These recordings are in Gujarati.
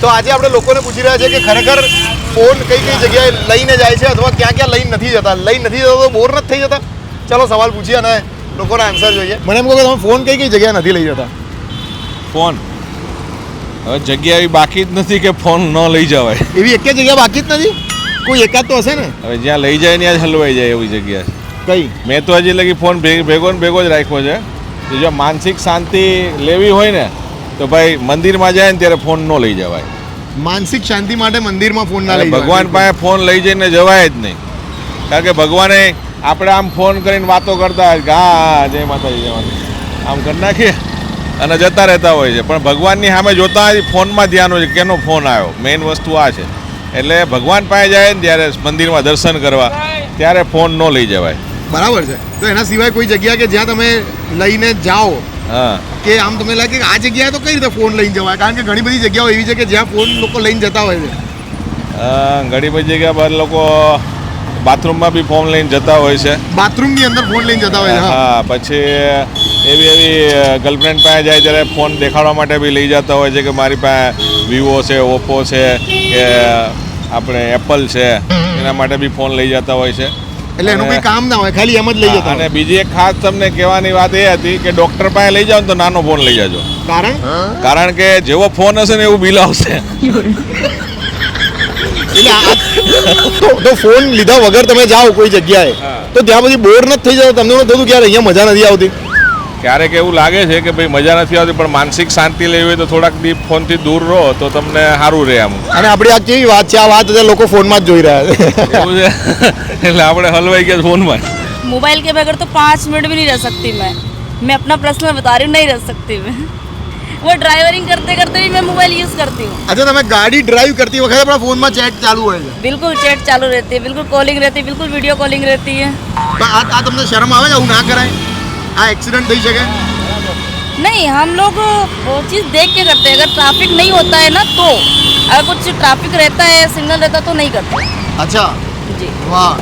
તો આજે આપણે લોકોને પૂછી રહ્યા છે કે ખરેખર ફોન કઈ કઈ જગ્યાએ લઈને જાય છે અથવા ક્યાં ક્યાં લઈને નથી જતા. લઈને નથી જતા તો બોર નથી થઈ જતા? ચલો સવાલ પૂછીએ અને લોકોના આન્સર જોઈએ. મને એમ કહો કે તમે ફોન કઈ કઈ જગ્યાએ નથી લઈ જતા? ફોન હવે જગ્યા એવી બાકી જ નથી કે ફોન ન લઈ જવાય. એવી એક જગ્યા બાકી જ નથી? કોઈ એકાદ તો હશે ને? હવે જ્યાં લઈ જાય ત્યાં જ હલવાઈ જાય એવી જગ્યા કઈ? મેં તો હજી લગી ફોન ભેગો ને ભેગો જ રાખ્યો છે. જો માનસિક શાંતિ લેવી હોય ને તો ભાઈ મંદિરમાં જાય ને ત્યારે ફોન ન લઈ જવાય. માનસિક શાંતિ માટે મંદિરમાં ફોન ના લઈ જવાય. ભગવાન પાસે ફોન લઈ જઈને જવાય જ નહીં. કારણ કે ભગવાને આપણે આમ ફોન કરીને વાતો કરતા હોય કે હા જય માતાજી જય માતાજી આમ કરી નાખીએ અને જતા રહેતા હોય છે. પણ ભગવાનની સામે જોતા ફોનમાં ધ્યાન હોય છે કેનો ફોન આવ્યો. મેઇન વસ્તુ આ છે. એટલે ભગવાન પાસે જાય ને ત્યારે મંદિરમાં દર્શન કરવા ત્યારે ફોન ન લઈ જવાય. બરાબર છે. તો એના સિવાય કોઈ જગ્યા કે જ્યાં તમે લઈને જાઓ હા કે આમ તમને લાગે કે આ જગ્યાએ તો કઈ રીતે ફોન લઈને જવાય? કારણ કે ઘણી બધી જગ્યાઓ એવી છે કે જ્યાં ફોન લોકો લઈને જતા હોય છે. ઘણી બધી જગ્યા પર લોકો બાથરૂમમાં બી ફોન લઈને જતા હોય છે. બાથરૂમની અંદર ફોન લઈને જતા હોય છે. હા પછી એવી ગર્લફ્રેન્ડ પાસે જાય ત્યારે ફોન દેખાડવા માટે બી લઈ જતા હોય છે કે મારી પાસે વિવો છે, ઓપ્પો છે કે આપણે એપલ છે, એના માટે બી ફોન લઈ જતા હોય છે. એટલે એનું કોઈ કામ ના હોય, ખાલી એમ જ લઈ જતા. અને બીજી એક ખાસ તમને કહેવાની વાત એ હતી કે ડોક્ટર પાસે લઈ જાઓ તો નાનો ફોન લઈ જાજો. કારણ કે જેવો ફોન હશે ને એવું બિલ આવશે. તો ફોન લીધા વગર તમે જાઓ કોઈ જગ્યાએ તો ત્યાં પછી બોર નથી થઈ જતો? તમને થતું કે યાર અહીંયા મજા નથી આવતી? ક્યારેક એવું લાગે છે કે ભાઈ મજા નથી આવતી, પણ માનસિક શાંતિ લેવી હોય તો થોડાક દી ફોનથી દૂર રહો તો તમને સારું રહે. આમ અને આપણી આ કેવી વાત છે, આ વાત લોકો ફોનમાં જ જોઈ રહ્યા છે એવું છે. એટલે આપણે હલવાઈ ગયા ફોનમાં. मोबाइल के बगैर तो 5 मिनट भी नहीं रह सकती मैं अपना पर्सनल बता रही हूँ, नहीं रह सकती मैं. वो ड्राइवरिंग करते करते भी मैं मोबाइल यूज करती हूँ. अच्छा, તમે ગાડી ડ્રાઈવ કરતી વખતે આપણા ફોનમાં ચેટ ચાલુ હોય છે? बिल्कुल चैट चालू रहती है, बिल्कुल कॉलिंग रहती है, बिल्कुल वीडियो कॉलिंग रहती है. તો આ તમને શરમ આવે છે? આવું ના કરાય? આ એક્સિडेंट થઈ શકે? नहीं, हम लोग वो चीज़ देख के करते हैं. अगर ट्रैफिक नहीं होता है ना तो, अगर कुछ ट्रैफिक रहता है, सिग्नल रहता तो नहीं करते. અચ્છા, जी. વાહ.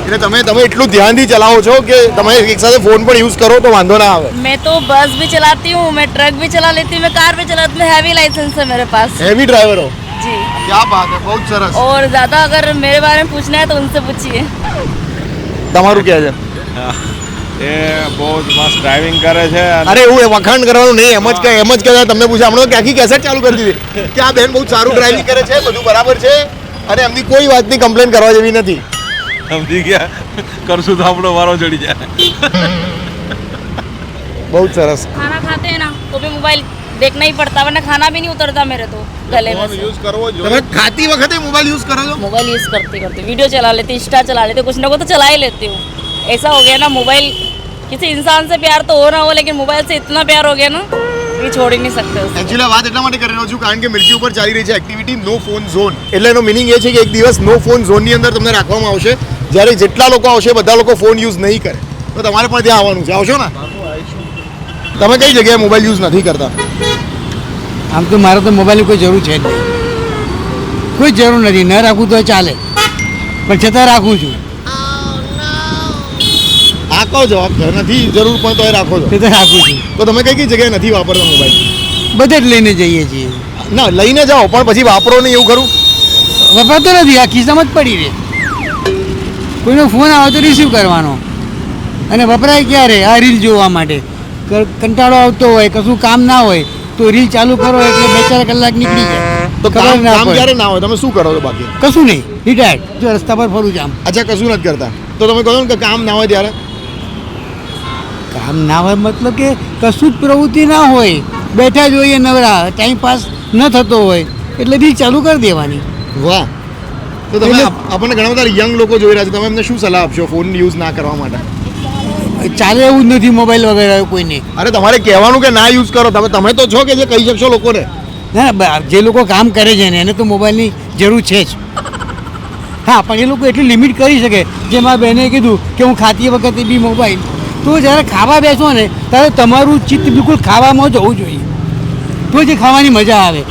એટલે તમે એટલું ધ્યાનથી ચલાવો છો કે તમે એક સાથે ફોન પણ યુઝ કરો તો વાંધો ના આવે? मैं तो बस भी चलाती हूँ, मैं ट्रक भी चला लेती हूँ, मैं कार भी चलाती हूँ. हैवी लाइसेंस है मेरे पास. હેવી ડ્રાઈવર હો? जी. क्या बात है, बहुत સરસ. और ज़्यादा अगर मेरे बारे में पूछना है तो उनसे पूछिए. તમારું क्या છે? એ બહુ મસ્ત ડ્રાઇવિંગ કરે છે. અરે એવું વખાણ કરવાનું નહીં, એમ જ કે તમને પૂછે. હમણાં આખી કેસેટ ચાલુ કરી દીધી કે આ બેન બહુ સારું ડ્રાઇવિંગ કરે છે, બધું બરાબર છે અને એમની કોઈ વાતની કમ્પ્લેન કરવા જેવી નથી. સમજી ગયા? કરશું તો આપણો વારો ચડી જાય. બહુ સરસ. खाना खाते हैं ना तो भी मोबाइल देखना ही पड़ता, वरना खाना भी नहीं उतरता मेरे तो गले में से. યુઝ કરવો તમે ખાતી વખતે મોબાઈલ યુઝ કરો છો? मोबाइल यूज करते करते वीडियो चला लेती, इंस्टा चला लेती, कुछ ना कुछ तो चला ही लेती हूँ. ऐसा हो गया ना, मोबाइल किसी इंसान से प्यार तो हो ना हो, लेकिन मोबाइल से इतना प्यार हो गया ना ये छोड़ ही नहीं सकते उसे. એકચ્યુઅલી વાત એટલા માટે કરી રહ્યો છું કારણ કે મિર્ચી ઉપર ચાલી રહી છે એક્ટિવિટી નો ફોન ઝોન. એટલે એનો મિનિંગ એ છે કે એક દિવસ નો ફોન ઝોનની અંદર તમને રાખવામાં આવશે, જ્યારે જેટલા લોકો આવશે બધા લોકો ફોન યુઝ નહીં કરે. તો તમારે પણ ત્યાં આવવાનું છે. આવશો ને? તમે કઈ જગ્યાએ મોબાઈલ યુઝ નથી કરતા? આમ તો મારે તો મોબાઈલની કોઈ જરૂર છે જ નહીં, કોઈ જરૂર નથી. ન રાખવું તો ચાલે, પણ છતાં રાખું છું. આ કહો જવાબ નથી જરૂર પણ તોય રાખો છો? છતાં રાખું છું. તો તમે કઈ કઈ જગ્યાએ નથી વાપરતા મોબાઈલ? બધે જ લઈને જઈએ છીએ. ના, લઈને જાઓ પણ પછી વાપરો નહીં એવું ખરું? વપરાતો નથી, આ ખિસ્સામાં જ પડી રહે. કોઈનો ફોન આવે તો રિસીવ કરવાનો, અને વપરાય ક્યારે? આ રીલ જોવા માટે. કંટાળો આવતો હોય, કશું કામ ના હોય તો રીલ ચાલુ કરો એટલે 2-4 કલાક નીકળી જાય. તો ખબર ના કામ પડે. ક્યારે ના હોય તમે શું કરો છો બાકી? કશું નહીં, રિટાયર્ડ. જો રસ્તા પર ફરું છું આમ. અચ્છા, કશું નથી કરતા. તો તમે કહો ને કે કામ ના હોય ત્યારે? કામ ના હોય મતલબ કે કશું જ પ્રવૃત્તિ ના હોય, બેઠા જ હોઈએ નવરા, ટાઈમ પાસ ન થતો હોય એટલે રીલ ચાલુ કરી દેવાની. વાહ. તો તમે આપણને ઘણા બધા યંગ લોકો જોઈ રહ્યા છે, તમે એમને શું સલાહ આપશો ફોન યુઝ ના કરવા માટે? ચાલે એવું જ નથી મોબાઈલ વગેરે કોઈને. અરે તમારે કહેવાનું કે ના યુઝ કરો. તમે તો છો કે જે કહી શકશો લોકોને. ના, જે લોકો કામ કરે છે ને એને તો મોબાઈલની જરૂર છે જ. હા, પણ એ લોકો એટલી લિમિટ કરી શકે. જે મારા બહેને કીધું કે હું ખાતી વખતે બી મોબાઈલ, તો જ્યારે ખાવા બેસો ને ત્યારે તમારું ચિત્ત બિલકુલ ખાવામાં જ હોવું જોઈએ, તો જે ખાવાની મજા આવે.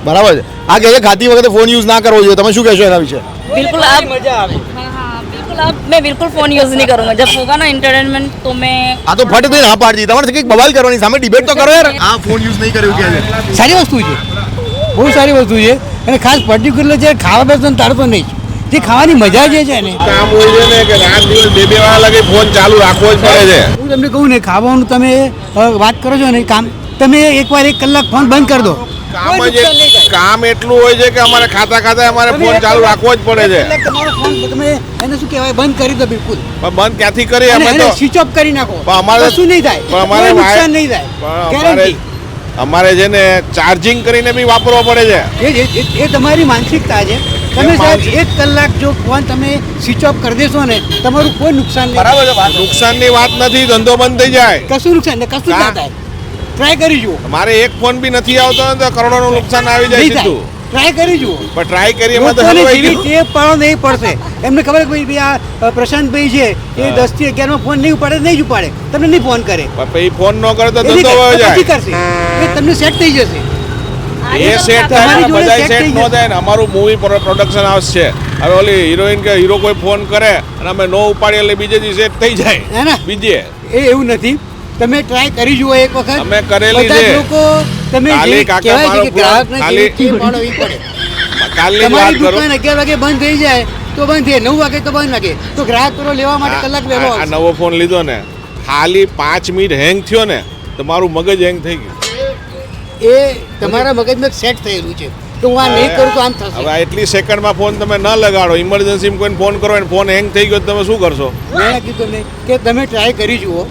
બરાબર છે. આ કહે છે ખાતી વખતે ફોન યુઝ ના કરવો જોઈએ, તમે શું કહેશો એના વિશે? बिल्कुल आप મજા આવે. हाँ, बिल्कुल आप मैं बिल्कुल फ़ोन यूज़ नहीं करूँगा. जब होगा ना इंटरटेनमेंट तो मैं આ તો ફટ દઈને હા પાડી દીધી. તમારે કંઈક બવાલ કરવાની, સામે ડિબેટ તો કરો યાર. આ ફોન યુઝ નહીં કર્યું કે છે? સારી વસ્તુ છે. બહુ સારી વસ્તુ છે અને ખાસ પર્ટિક્યુલર જે ખાવા બેસો ને તારે તો નહીં જ જે ખાવાની મજા જે છે ને કામ હોય છે ને કે રાત દિવસ બે વાગ્યા લગી ફોન ચાલુ રાખવો જ પડે છે. હું તમને કહું ને ખાવાનું તમે વાત કરો છો ને કામ તમે એકવાર 1 કલાક ફોન બંધ કરી દો કામ જ કામ એટલું હોય છે કે અમારે ખાતા ખાતા અમારે ફોન ચાલુ રાખવો જ પડે છે. તમારો ફોન તમે એને શું કહેવાય બંધ કરી દો બિલકુલ પણ બંધ ક્યાંથી કરીએ અમે તો સ્વિચ ઓફ કરી નાખો પણ અમારે કશું નહીં થાય પણ અમારે કોઈ નુકસાન નહીં પણ થાય અમારે ગેરંટી અમારે છે ને ચાર્જિંગ કરીને બી વાપરવો પડે છે. એ તમારી માનસિકતા છે તમે સાહેબ 1 કલાક જો ફોન તમે સ્વિચ ઓફ કરી દેશો ને તમારું કોઈ નુકસાન નહીં બરાબર છે. નુકસાનની વાત નથી, ધંધો બંધ થઈ જાય. કશું નુકસાન નહીં કશું ના થાય ટ્રાય કરી જુઓ મારે એક ફોન બી નથી આવતો ને તો કરોડોનું નુકસાન આવી જાય નહીં સીધું. થાય ટ્રાય કરી જુઓ પણ ટ્રાય કરીએ એમાં તો લોકોને હલવાઈ જેવી ગયું. ટેવ પાડો નહીં પડશે એમને ખબર કે ભાઈ આ પ્રશાંતભાઈ છે એ 10 થી 11 માં ફોન નહીં ઉપાડે નહીં જ ઉપાડે તમને નહીં ફોન કરે પણ પછી ફોન ન કરે તો એ નહીં ધંધો કરે, વયો પછી જાય. કરશે એ તમને સેટ થઈ જશે એ સેટ થાય તમારી ને જોડે બધા set સેટ થઈ ન જશે. થાય ને અમારું મૂવી પ્રોડક્શન હાઉસ છે. હવે ઓલી હિરોઈન કે હીરો કોઈ ફોન કરે અને અમે નો ઉપાડીએ એટલે બીજે દી સેટ થઈ હે જાય ને? બીજે. એ એવું નથી તમે ટ્રાય કરી જુઓ એક વખત અમે કરેલી બધા છે. જ લોકો તમે ખાલી જે કાકા કહેવાય છે મારો કે ગ્રાહકને ખાલી- જેવી ટેવ પાડવી પડે કાલની જ વાત તમારી કરું. દુકાન 11 વાગે બંધ થઈ જાય તો બંધ થાય 9 વાગે તો બંધ વાગે તો ગ્રાહક પેલો લેવા માટે કલાક વહેલો આ આવશે નવો ફોન લીધો ને ખાલી 5 મિનિટ હેંગ થયો ને તો મારું મગજ હેંગ થઈ ગયું. એ તમારા મગજમાં સેટ થયેલું છે તો હું આ નહીં કરું તો આમ હવે થશે આ એટલી સેકન્ડમાં ફોન તમે ન લગાડો, ઇમરજન્સીમાં કોઈને ફોન કરો અને ફોન હેંગ થઈ ગયો તો તમે શું કરશો? મેં કીધું ને કે તમે ટ્રાય કરી જુઓ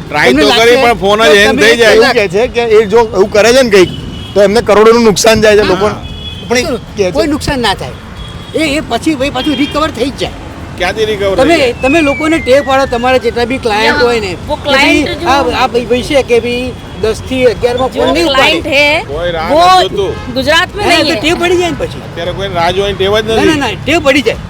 ટ્રાય તમને તો લાગશે કરી પણ ફોન જ કે હેંગ તમે થઈ જાય. એવું કહે છે કે એ જો એવું કરે છે ને કંઈક તો એમને કરોડોનું નુકસાન જાય છે લોકોને પણ એ કહે છે કોઈ નુકસાન ના થાય એ પછી ભાઈ પાછું રિકવર થઈ જ જાય ક્યાંથી recover તમે થઈ તમે લોકોને ટેવ પાડો તમારા જેટલા બી ક્લાયન્ટ હોય ને वो કે client ભાઈ जो- આ ભાઈ છે કે ભાઈ 10 થી 11 માં जो ફોન નહીં क्लाइंट ઉપાડે है कोई राह वो नहीं जोतू। गुजरात में હા, नहीं તો है ટેવ પડી જાય ને પછી જાય? અત્યારે કોઈ રાહ જોવાની ટેવ જ ના ના નથી. ના ટેવ પડી જાય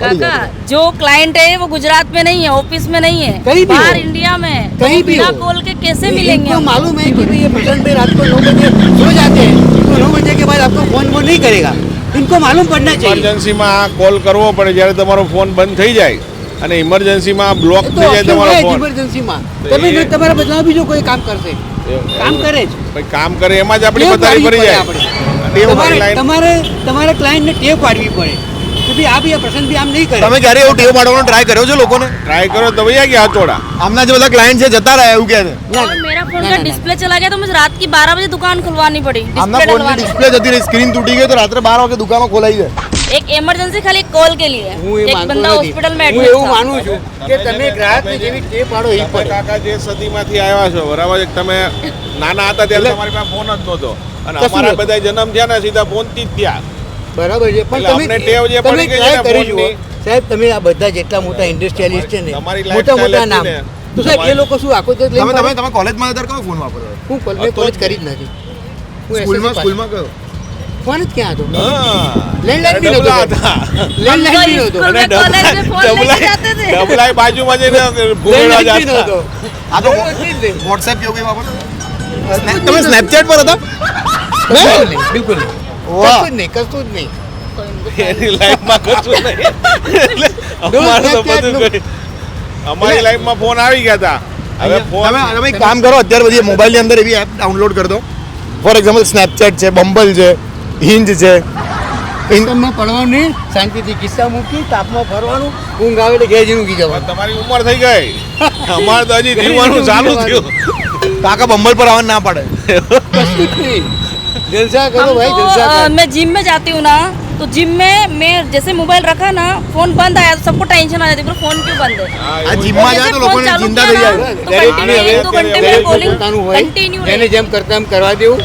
काका जो क्लाइंट है वो गुजरात में नहीं है, ऑफिस में नहीं है, कहीं भी बाहर हो। इंडिया में है। तो कहीं वो भी बिना हो। कॉल के कैसे इनको मिलेंगे हम? मालूम है कि भाई ये प्रशांत भाई रात को 9 बजे सो जाते हैं तो 9 बजे के बाद आपको फोन वो नहीं करेगा इनको मालूम पड़ना चाहिए ઇમરજન્સીમાં કોલ કરવો પડે જ્યારે તમારો ફોન બંધ થઈ જાય અને ઇમરજન્સીમાં બ્લોક એ થઈ જાય તમારો ફોન. ઇમરજન્સીમાં તો તમે એ- તમારા બદલામાં બીજો કોઈ કામ કરશે કામ કરે જ ભાઈ કામ કરે એમાં જ આપણી ટેવ પથારી પાડવી પડી પડે જાય. આપણે. ટેવ તમારે પાડી તમારે તમારા ક્લાયન્ટને ટેવ પાડવી પડે કે ભાઈ આ બી આ પ્રસંગ બી આમ નહીં કરે તમે ક્યારે એવું ટેવ પાડવાનો ટ્રાય કર્યો છે લોકોને? ટ્રાય કરો તો ભૈયા ગયા હચોડા. આમના જે બધા ક્લાયન્ટ છે જતા રહ્યા એવું કહે છે ના, और ના, मेरा फोन ना, का ना, डिस्प्ले चला गया तो मुझे रात की 12 बजे दुकान खुलवानी पड़ी, આમના डिस्प्ले ફોનની डलवानी ડિસ્પ્લે જતી રહી, સ્ક્રીન તૂટી ગઈ તો રાત્રે 12 વાગે દુકાનો ખોલાઈ જાય. एक इमरजेंसी खाली कॉल के लिए હું એ एक માનતો बंदा નથી. हॉस्पिटल में હું एडमिट એવું था। માનું છું કે તમે ગ્રાહકને જેવી ટેવ પાડો એ તમે પડે કાકા જે સદીમાંથી આવ્યા છો બરાબર છે, તમે નાના હતા ત્યારે તમારી પાસે ફોન જ નહોતો અને કશું અમારા નહોતું. બધા જન્મ થયા ને સીધા ફોનથી જ થયા. બરાબર છે પણ એટલે અમને ટેવ જે તમે પડી ગઈ ટ્રાય છે ને કરી જુઓ ફોનની. સાહેબ તમે આ બધા જેટલા મોટા ઇન્ડસ્ટ્રીયાલિસ્ટ છે ને તમારી મોટા lifestyle મોટા નામ હતી ને. તો સાહેબ એ લોકો શું આખો દિવસ લઈને તમે ફરે? તમે કોલેજમાં હતા કયો ફોન વાપરો? હું મેં કોલેજ કરી જ નથી હું સ્કૂલમાં SSC સ્કૂલમાં કયો? ફોન જ ક્યાં હતો હા. લેન્ડલાઇન બી નહોતો ડબલા હતો. હતા. લેન્ડલાઇન બી નહોતો स्कूल में कॉलेज में फोन लेके जाते थे। ડબલાઈ બાજુમાં જઈને ભૂગેડા લેન્ડલાઇન બી જતા. નહોતો આ તો લેન્ડલાઇન બી નહીં. વોટ્સએપ કેવું કંઈ વાપરો? તમે સ્નેપચેટ પર હતા? કશું જ નહીં, બિલકુલ નહીં વાહ. કશું જ નહીં કશું જ નહીં એની લાઈફમાં કશું નહીં. એટલે અમારે તો બધું કરી. અમારી લાઈફમાં ફોન આવી ગયા હતા. હવે ફોન તમે એક કામ કરો, અત્યારે બધી મોબાઈલની અંદર એવી એપ ડાઉનલોડ કરી દો. ફોર એક્ઝામ્પલ સ્નેપચેટ છે, બમ્બલ છે, હિન્જ છે. ઇન્કમમાં પડવાનું નહીં શાંતિથી કિસ્સા મૂકી તાપમાં ફરવાનું ઊંઘ આવે એટલે ઘેર જઈને ઊંઘી જવાનું તમારી ઉંમર થઈ ગઈ. અમારે તો હજી જીવવાનું ચાલુ થયું. કાકા બંબલ પર આવવાનું ના પાડે. કશું જ નહીં જલસા કરો ભાઈ हमको જલસા કરો मैं जिम में जाती हूँ ना तो जिम में मैं जैसे मोबाइल रखा ना फोन बंद आया तो सबको टेंशन आ जाती है फोन क्यों बंद है। હા, આ એવું જીમમાં જાય जैसे તો फोन લોકોને चालू ચિંતા किया થઈ ना, જાય. तो दरेक कंटिन्यू 1-2 घंटे में દરેક कॉलिंग પોતાનું હોય कंटिन्यू જેને જેમ કરતા એમ કરવા દેવું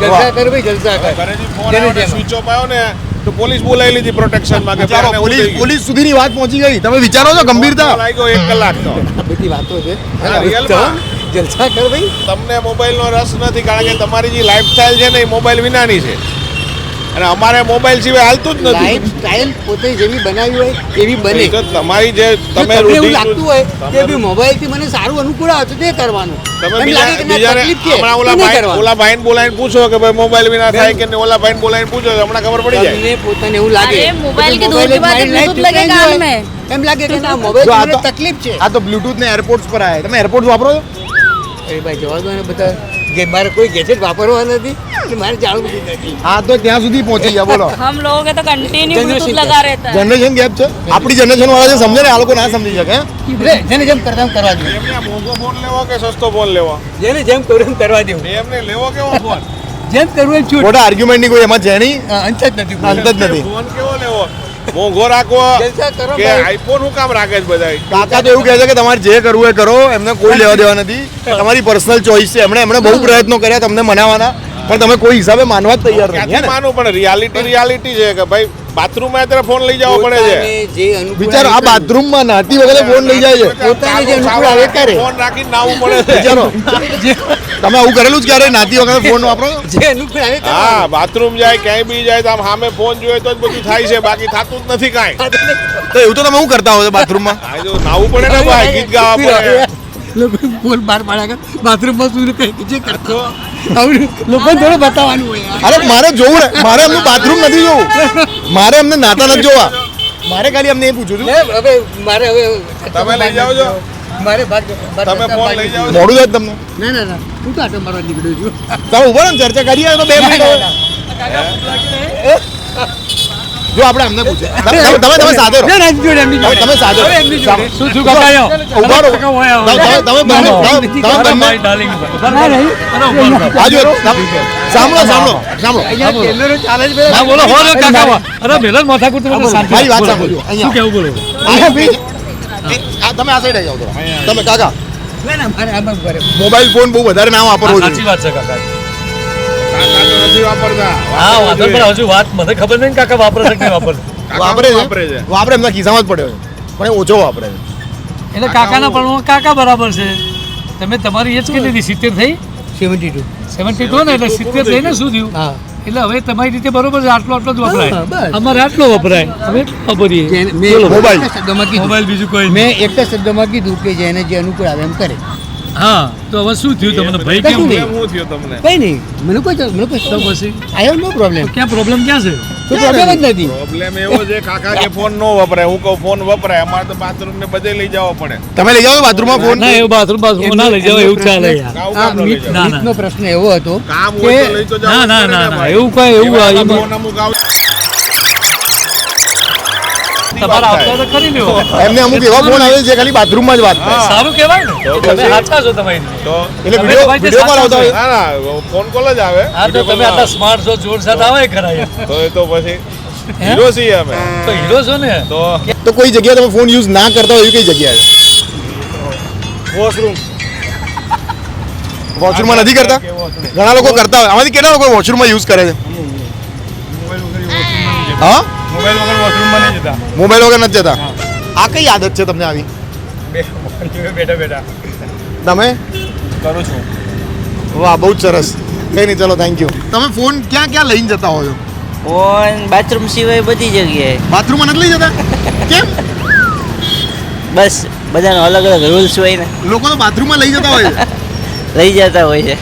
જલસા કર ભાઈ જલસા કર ઘરેથી ફોન જેને આવ્યો ને જેમ. સ્વિચ ઓફ આવ્યો ને તો પોલીસ બોલાવી લીધી પ્રોટેક્શનમાં કે ચાલો, ભાઈને એવું થઈ પોલીસ ગયું. પોલીસ સુધીની વાત પહોંચી ગઈ. તમે વિચારો છો ગંભીરતા? લાગ્યો 1 કલાકનો. આ બધી વાતો છે હા, રિયલમાં. જલસા કર ભાઈ તમને મોબાઈલનો રસ નથી કારણ કે તમારી જે લાઈફસ્ટાઈલ છે ને એ મોબાઈલ વિનાની છે અને અમારે મોબાઈલ સિવાય હાલતું જ નથી. લાઈફ સ્ટાઈલ પોતે જેવી બનાવી હોય એવી બને તો તમારી જે જો તમે તમને એવું રૂઢિ- લાગતું હોય કે ભાઈ મોબાઈલથી મને સારું અનુકૂળ આવે તો તે કરવાનું તમે એમ લાગે કે ના, બીજાને તકલીફ છે હમણાં તો નહીં કરવાનું. ઓલા ભાઈને બોલાવીને પૂછો કે ભાઈ મોબાઈલ વિના થાય કે નહીં, ઓલા ભાઈને બોલાવીને પૂછો તો હમણાં ખબર પડી જાય. તમને પોતાને એવું લાગે અરે, મોબાઈલ કે की दूर की बात है, મોબાઈલ ब्लूटूथ लगे कान હોય, में। એમ લાગે કે ના જો આ મોબાઈલ તો- તકલીફ છે આ તો બ્લૂટૂથ ને એરપોર્ટ્સ પર આયા. તમે એરપોર્ટ્સ વાપરો છો? અરે ભાઈ જવા દો ને બધા મારે કોઈ ગેજેટ વાપરવા નથી એટલે મારે જાણવું નથી. હા તો ત્યાં સુધી પહોંચી ગયા બોલો. हम लोगों के तो कंटिन्यू ब्लूटूथ लगा रहता है. જનરેશન ગેપ છે. આપણી જનરેશન વાળા જે સમજે ને આ લોકો ના સમજી શકે હે? જેને જેમ કરતા એમ કરવા દો. એમને મોંઘો ફોન લેવો કે સસ્તો ફોન લેવો? જેને જેમ કરવું એમ કરવા દો. એમને લેવો કેવો ફોન? જેમ કરવું એમ છૂટ. ખોટા આર્ગ્યુમેન્ટ ની કોઈ એમાં છે નહીં. અંત જ નથી. અંત જ નથી. ફોન કેવો લેવો? મોંઘો રાખવો જલસા કરો કે ભાઈ. આઈફોન હું કામ રાખે છે બધા? કાકા તો એવું કહે છે કે તમારે જે કરવું એ કરો, એમને કોઈ લેવા દેવા નથી. તમારી પર્સનલ ચોઈસ છે. એમણે બહુ પ્રયત્નો કર્યા તમને મનાવવાના, પણ તમે કોઈ હિસાબે માનવા જ તૈયાર નથી. હે ક્યાંથી ને? માનવું પણ રિયાલિટી છે કે ભાઈ બાથરૂમમાં અત્યારે ફોન લઈ જવો પડે છે. પોતાને જે અનુકૂળ વિચારો આ આવે બાથરૂમમાં નાતી વગેરે ફોન લઈ જાય છે. પોતાને જે અનુકૂળ આવે એ કરે. ફોન રાખીને નાવું પડે છે. વિચારો તમે આવું કરેલું જ ક્યારે નાતી વગર ફોન વાપરો? જે અનુકૂળ આવે તે હા બાથરૂમ જાય ક્યાંય બી જાય તો આમ સામે ફોન જોઈએ તો જ બધું થાય છે, બાકી થતું જ નથી કાંઈ. તો એવું તો તમે શું કરતા હો છો બાથરૂમમાં? આ જો નાવું પડે ને ભાઈ, ગીત ગાવા પડે. લોકો બોલ બાર પાડ્યા બાથરૂમમાં શું કઈ જે કરતો લોકો થોડું બતાવવાનું હોય યાર. અરે મારે જોવું ને, મારે એમનું બાથરૂમ નથી જોવું, મારે એમને નાતા નથી જોવા, મારે ખાલી એમને એ પૂછું છું. હવે મારે હવે તમે લઈ જાઓ છો? મારે ભાગ તમે ફોન લઈ જાઓ છો? મોડું થાય તમને? ના ના ના હું તો આટો મારવા નીકળ્યો છું. તમે ઉભા રહો ને, ચર્ચા કરીએ તો 2 મિનિટ હવે. જો આપણે એમને પૂછે તમે સાથે રહો. ના, ના, એમની જોડે, એમની જોડે. તમે સાથે રહો. હવે એમની જોડે. શું કાકાયો? ઉભા રહો. તમે બંને ના, નહીં. આજુ સાંભળો સાંભળો સાંભળો અહીંયા કેમેરો ચાલે છે પેલા. બોલો હો રે કાકા અરે ભેલન માથા કુટ શાંતિ મારી વાત સાંભળજો. શું કેવું બોલો તમે આ સાઈડ જાઓ તો. તમે કાકા ના, ના, મારે આમાં ઉભા રહો. મોબાઈલ ફોન બહુ વધારે ના વાપરવો સાચી જોઈએ. વાત છે કાકા કાકા તો નથી વાપરતા. હા વાંધો નહીં, પણ હજુ વાત મને ખબર નહીં કાકા વાપરે છે કે નહીં વાપરે વાપરે વાપરે છે છે. વાપરે એમના ખિસ્સામાં જ પડ્યો છે, પણ એ ઓછો વાપરે છે. એટલે કાકાના પણ કાકા બરાબર છે. તમે તમારી એજ કેટલી હતી? 70 થઈ? 72. 72 ને એટલે 70 થઈને શું થયું? હા. એટલે હવે તમારી રીતે બરોબર છે, આટલો આટલો જ હા, વપરાય. બસ. અમારે આટલો વપરાય, અમે વાપરીએ. જેને- મેં મોબાઈલ. એક જ શબ્દમાં કીધું. મોબાઈલ બીજું કોઈ નહીં. મેં એક જ શબ્દમાં કીધું કે જેને જે અનુકૂળ આવે એમ કરે. હા તો હવે શું થયું તમને ભાઈ? કેમ કશું નહીં. કેમ શું થયું તમને? કઈ નહીં મને કોઈ તો પછી આઈ હેવ નો પ્રોબ્લેમ. ક્યાં પ્રોબ્લેમ ક્યાં છે? તો પ્રોબ્લેમ જ નથી. પ્રોબ્લેમ એવો છે કાકા કે ફોન નો વપરાય, હું કહું ફોન વપરાય, અમારે તો બાથરૂમ ને બધે લઈ જવો પડે. તમે લઈ જાઓ બાથરૂમમાં ફોન? ના એવું બાથરૂમ ના લઈ જાવ એવું ચાલે યાર. કાવું આ કામ નો લઈ મિત- જાઓ? ના, ના. મિતનો પ્રશ્ન એવો હતો કામ કે હોય તો લઈ તો જવું ના, ના, પડે ને ના, ના, ભાઈ. એવું કોઈ એવું એવા એમાં- ફોન અમુક આવે. તમારે આવતા તો કરી લ્યો. એમને અમુક એવા ફોન આવે છે જે ખાલી બાથરૂમમાં જ વાત કરે. હા. સારું કહેવાય ને, તો તમે પછી- સાચા છો તમારી રીતે. તો એટલે તમે વિડીયો ભાઈ તે વિડીયો કોલ સાચા આવતા હોય. ના ના ફોન કોલ જ આવે. હા તો તમે આટલા સ્માર્ટ છો, જોર સાથે આવે ખરા યાર. તો એ તો પછી હીરો છીએ અમે. તો હીરો છો ને. તો તો કોઈ જગ્યાએ તમે ફોન યુઝ ના કરતા હોય એવી કઈ જગ્યાએ? વોશરૂમ વોશરૂમમાં નથી કરતા? ઘણા લોકો કરતા હોય. આમાંથી કેટલા લોકો વોશરૂમમાં યુઝ કરે છે? હા, મોબાઈલ વગર વોશરૂમમાં નહીં જતા. મોબાઈલ વગર નથી જતા. આ કઈ આદત છે તમને આવી? બેઠા બેઠા તમે? કરું છું. વાહ, બહુ જ સરસ. કઈ નહીં, ચલો થેન્ક યુ. તમે ફોન ક્યાં ક્યાં લઈને જતા હો છો? ફોન બાથરૂમ સિવાય બધી જગ્યાએ બાથરૂમમાં નથી લઈ જતા? કેમ? બસ બધાનો અલગ અલગ રૂલ્સ હોય ને લોકો તો બાથરૂમમાં લઈ જતા હોય છે. લઈ જતા હોય છે.